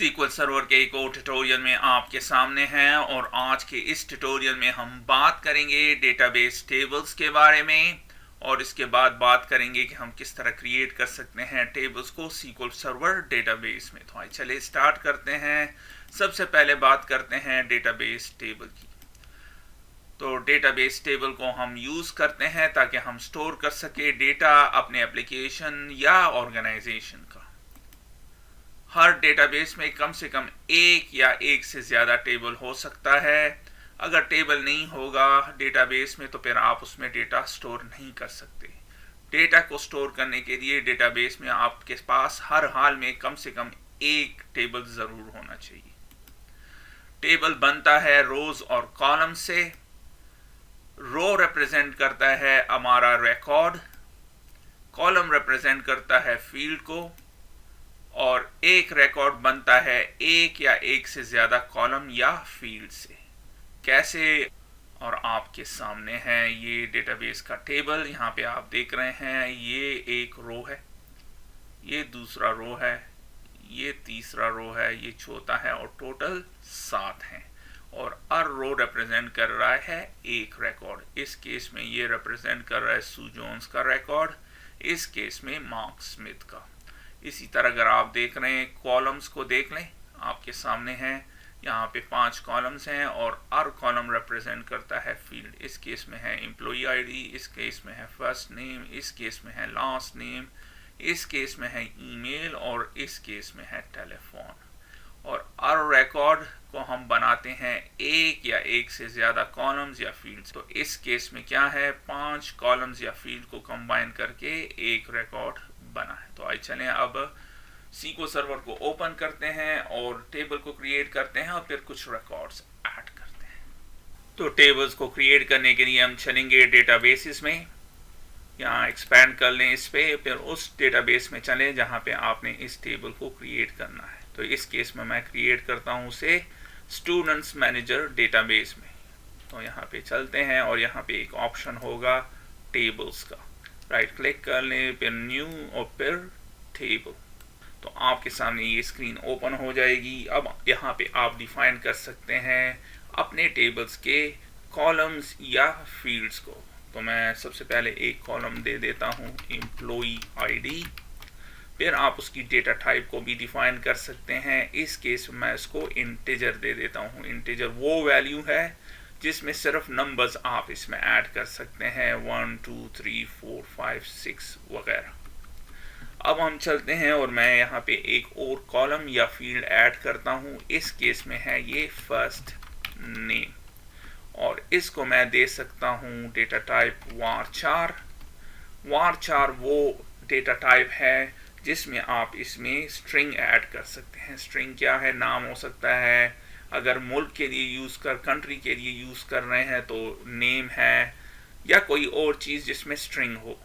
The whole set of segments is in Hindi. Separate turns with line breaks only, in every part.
SQL सर्वर के एक और ट्यूटोरियल में आपके सामने हैं और आज के इस ट्यूटोरियल में हम बात करेंगे डेटाबेस टेबल्स के बारे में और इसके बाद बात करेंगे कि हम किस तरह क्रिएट कर सकते हैं टेबल्स को SQL सर्वर डेटाबेस में। तो आइए चलिए स्टार्ट करते हैं। सबसे पहले बात करते हैं डेटाबेस टेबल की। तो डेटाबेस टेबल को हम यूज़ करते हैं ताकि हम स्टोर कर सके डेटा अपने एप्लीकेशन या ऑर्गेनाइजेशन का। हर डेटाबेस में कम से कम एक या एक से ज़्यादा टेबल हो सकता है। अगर टेबल नहीं होगा डेटाबेस में तो फिर आप उसमें डेटा स्टोर नहीं कर सकते। डेटा को स्टोर करने के लिए डेटाबेस में आपके पास हर हाल में कम से कम एक टेबल ज़रूर होना चाहिए। टेबल बनता है रोज और कॉलम से। रो रिप्रेजेंट करता है हमारा रिकॉर्ड, कॉलम रिप्रेजेंट करता है फील्ड को और एक रिकॉर्ड बनता है एक या एक से ज़्यादा कॉलम या फील्ड से। कैसे? और आपके सामने है ये डेटाबेस का टेबल। यहाँ पे आप देख रहे हैं ये एक रो है, ये दूसरा रो है, ये तीसरा रो है, ये चौथा है और टोटल 7 हैं। और हर रो रिप्रेजेंट कर रहा है एक रिकॉर्ड। इस केस में ये रिप्रेजेंट कर रहा है सू जोन्स का रिकॉर्ड, इस केस में मार्क स्मिथ का। इसी तरह अगर आप देख रहे हैं कॉलम्स को देख लें, आपके सामने हैं यहाँ पे 5 कॉलम्स हैं और हर कॉलम रिप्रेजेंट करता है फील्ड। इस केस में है एम्प्लॉई आईडी, इस केस में है फर्स्ट नेम, इस केस में है लास्ट नेम, इस केस में है ईमेल और इस केस में है टेलीफोन। और हर रिकॉर्ड को हम बनाते हैं एक या एक से ज़्यादा कॉलम्स या फील्ड्स। तो इस केस में क्या है, 5 कॉलम्स या फील्ड को कंबाइन करके एक रिकॉर्ड बना है। तो आइए चलें अब SQL सर्वर को ओपन करते हैं और टेबल को क्रिएट करते हैं और फिर कुछ रिकॉर्ड्स ऐड करते हैं। तो टेबल्स को क्रिएट करने के लिए हम चलेंगे डेटाबेसेस में, यहाँ एक्सपैंड कर लें इस पे, फिर उस डेटाबेस में चलें जहाँ पे आपने इस टेबल को क्रिएट करना है। तो इस केस में मैं क्रिएट करता हूँ उसे स्टूडेंट्स मैनेजर डेटाबेस में। तो यहाँ पे चलते हैं और यहाँ पे एक ऑप्शन होगा टेबल्स का, राइट क्लिक कर लें, फिर न्यू और फिर टेबल। तो आपके सामने ये स्क्रीन ओपन हो जाएगी। अब यहाँ पे आप डिफाइन कर सकते हैं अपने टेबल्स के कॉलम्स या फील्ड्स को। तो मैं सबसे पहले एक कॉलम दे देता हूँ एम्प्लॉई आईडी, फिर आप उसकी डेटा टाइप को भी डिफाइन कर सकते हैं। इस केस में मैं इसको इंटीजर दे देता हूँ। इंटीजर वो वैल्यू है जिसमें सिर्फ नंबर्स आप इसमें ऐड कर सकते हैं, 1 2 3 4 5 6 वगैरह। अब हम चलते हैं और मैं यहाँ पे एक और कॉलम या फील्ड ऐड करता हूँ। इस केस में है ये फर्स्ट नेम और इसको मैं दे सकता हूँ डेटा टाइप var4। var4 वो डेटा टाइप है जिसमें आप इसमें स्ट्रिंग ऐड कर सकते हैं। स्ट्रिंग क्या है? नाम हो सकता है, अगर मुल्क के लिए कंट्री के लिए यूज़ कर रहे हैं तो नेम है, या कोई और चीज़ जिसमें स्ट्रिंग हो,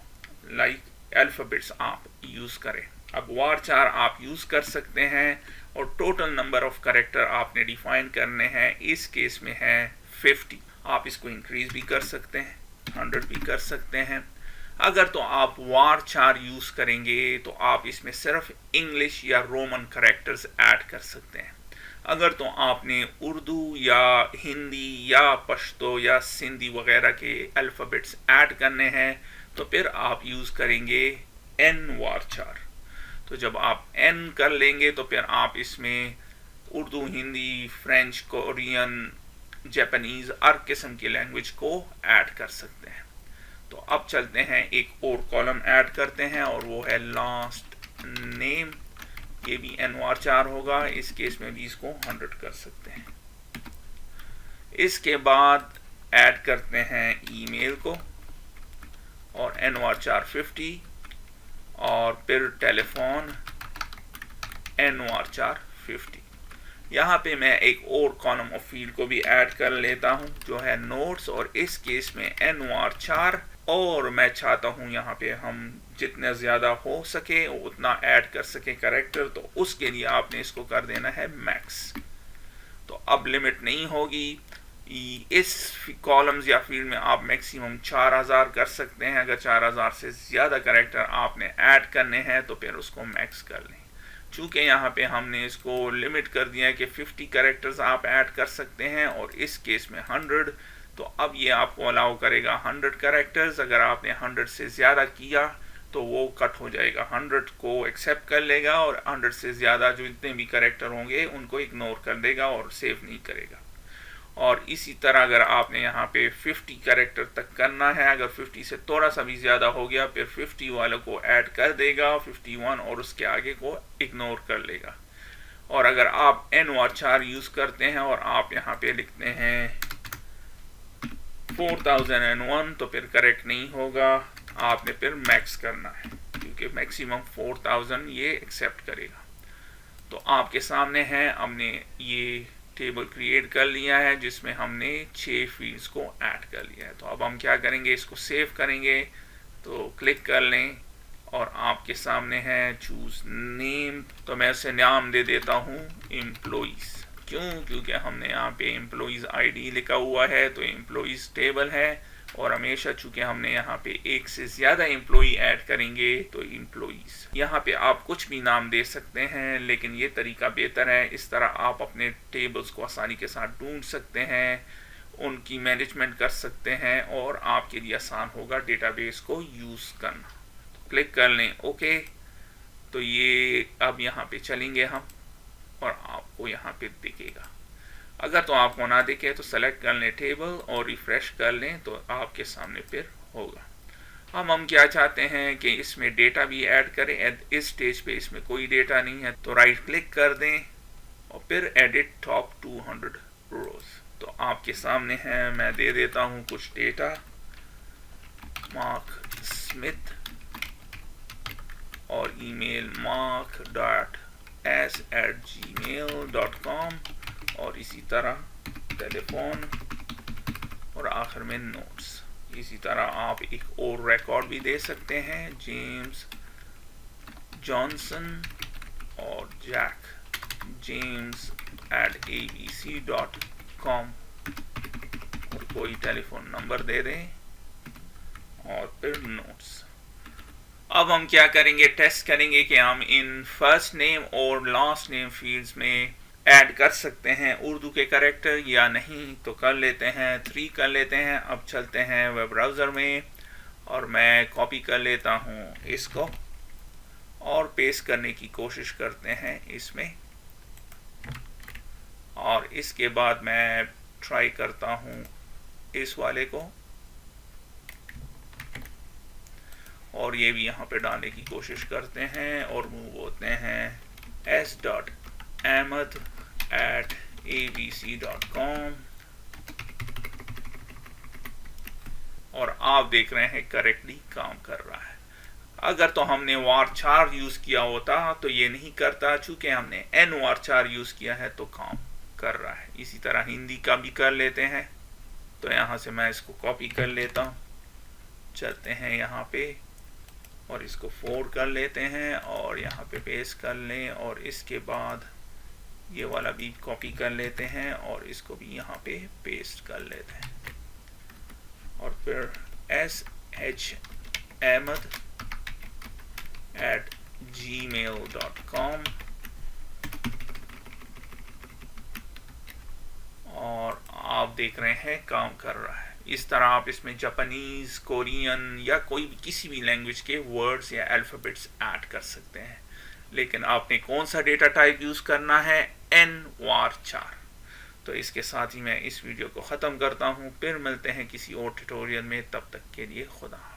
लाइक अल्फ़ाबेट्स आप यूज़ करें। अब var4 आप यूज़ कर सकते हैं और टोटल नंबर ऑफ कैरेक्टर आपने डिफाइन करने हैं। इस केस में है 50। आप इसको इंक्रीज भी कर सकते हैं, 100 भी कर सकते हैं। अगर तो आप var4 यूज़ करेंगे तो आप इसमें सिर्फ इंग्लिश या रोमन कैरेक्टर्स ऐड कर सकते हैं। अगर तो आपने उर्दू या हिंदी या पश्तो या सिंधी वगैरह के अल्फ़ाबेट्स ऐड करने हैं तो फिर आप यूज़ करेंगे n-var4। तो जब आप n कर लेंगे तो फिर आप इसमें Urdu, Hindi, French, Korean, Japanese हर किस्म की लैंग्वेज को ऐड कर सकते हैं। तो अब चलते हैं एक और कॉलम ऐड करते हैं और वो है लास्ट नेम। ये भी n-var4 होगा। इस केस में भी इसको 100 कर सकते हैं। इसके बाद ऐड करते हैं ईमेल को और n-var4 50 और फिर टेलीफोन n-var4 50। यहाँ पे मैं एक और कॉलम ऑफ फील्ड को भी ऐड कर लेता हूँ जो है नोट्स और इस केस में n-var4। और मैं चाहता हूँ यहाँ पे हम जितना ज़्यादा हो सके उतना ऐड कर सके कैरेक्टर, तो उसके लिए आपने इसको कर देना है मैक्स। तो अब लिमिट नहीं होगी। इस कॉलम्स या फील्ड में आप मैक्सिमम 4000 कर सकते हैं। अगर 4000 से ज़्यादा कैरेक्टर आपने ऐड करने हैं तो फिर उसको मैक्स कर लें। चूँकि यहाँ पे हमने इसको लिमिट कर दिया है कि 50 कैरेक्टर्स आप ऐड कर सकते हैं और इस केस में 100, तो अब ये आपको अलाउ करेगा 100 कैरेक्टर्स। अगर आपने 100 से ज़्यादा किया तो वो कट हो जाएगा, 100 को एक्सेप्ट कर लेगा और 100 से ज़्यादा जो जितने भी कैरेक्टर होंगे उनको इग्नोर कर देगा और सेव नहीं करेगा। और इसी तरह अगर आपने यहाँ पे 50 कैरेक्टर तक करना है, अगर 50 से थोड़ा सा भी ज़्यादा हो गया फिर 50 वालों को ऐड कर देगा, 51 और उसके आगे को इग्नोर कर लेगा। और अगर आप NOR यूज़ करते हैं और आप यहाँ पे लिखते हैं 4001 तो फिर करेक्ट नहीं होगा, आपने फिर मैक्स करना है क्योंकि मैक्सिमम 4000 ये एक्सेप्ट करेगा। तो आपके सामने है हमने ये टेबल क्रिएट कर लिया है जिसमें हमने 6 फील्ड्स को ऐड कर लिया है। तो अब हम क्या करेंगे, इसको सेव करेंगे, तो क्लिक कर लें और आपके सामने है चूज नेम। तो मैं इसे नाम दे देता हूँ एम्प्लॉइज। क्यों? क्योंकि हमने यहाँ पे एम्प्लॉइज आईडी लिखा हुआ है तो एम्प्लॉइज टेबल है और हमेशा चूंकि हमने यहाँ पे एक से ज़्यादा एम्प्लॉई ऐड करेंगे तो एम्प्लॉइज। यहाँ पे आप कुछ भी नाम दे सकते हैं लेकिन ये तरीका बेहतर है, इस तरह आप अपने टेबल्स को आसानी के साथ ढूंढ सकते हैं, उनकी मैनेजमेंट कर सकते हैं और आपके लिए आसान होगा डेटाबेस को यूज़ करना। तो क्लिक कर लें ओके। तो ये अब यहाँ पे चलेंगे हम और आपको यहाँ पे दिखेगा। अगर तो आपको ना दिखे तो सेलेक्ट कर लें टेबल और रिफ्रेश कर लें तो आपके सामने फिर होगा। हम क्या चाहते हैं कि इसमें डेटा भी ऐड करें। इस स्टेज पे इसमें कोई डेटा नहीं है तो राइट क्लिक कर दें और फिर एडिट टॉप 200 रोज। तो आपके सामने है, मैं दे देता हूँ कुछ डेटा, मार्क स्मिथ और ईमेल mark.s@gmail.com और इसी तरह टेलीफोन और आखिर में नोट्स। इसी तरह आप एक और रिकॉर्ड भी दे सकते हैं, जेम्स जॉनसन और जैक james@abc.com और कोई टेलीफोन नंबर दे दें और फिर नोट्स। अब हम क्या करेंगे, टेस्ट करेंगे कि हम इन फर्स्ट नेम और लास्ट नेम फील्ड्स में ऐड कर सकते हैं उर्दू के कैरेक्टर या नहीं। तो कर लेते हैं, 3 कर लेते हैं। अब चलते हैं वेब ब्राउज़र में और मैं कॉपी कर लेता हूँ इसको और पेस्ट करने की कोशिश करते हैं इसमें। और इसके बाद मैं ट्राई करता हूँ इस वाले को और ये भी यहाँ पे डालने की कोशिश करते हैं और मूव होते हैं s.ahmed@abc.com और आप देख रहे हैं करेक्टली काम कर रहा है। अगर तो हमने var यूज़ किया होता तो ये नहीं करता, चूंकि हमने NOR यूज़ किया है तो काम कर रहा है। इसी तरह हिंदी का भी कर लेते हैं। तो यहाँ से मैं इसको कॉपी कर लेता हूँ, चलते हैं यहाँ पे और इसको 4 कर लेते हैं और यहाँ पे पेस्ट कर लें और इसके बाद ये वाला भी कॉपी कर लेते हैं और इसको भी यहाँ पे पेस्ट कर लेते हैं और फिर shahmed@gmail.com और आप देख रहे हैं काम कर रहा है। इस तरह आप इसमें जापानीज, कोरियन या कोई भी किसी भी लैंग्वेज के वर्ड्स या अल्फ़ाबेट्स ऐड कर सकते हैं। लेकिन आपने कौन सा डेटा टाइप यूज़ करना है, NOR। तो इसके साथ ही मैं इस वीडियो को ख़त्म करता हूँ। फिर मिलते हैं किसी और ट्यूटोरियल में, तब तक के लिए खुदा।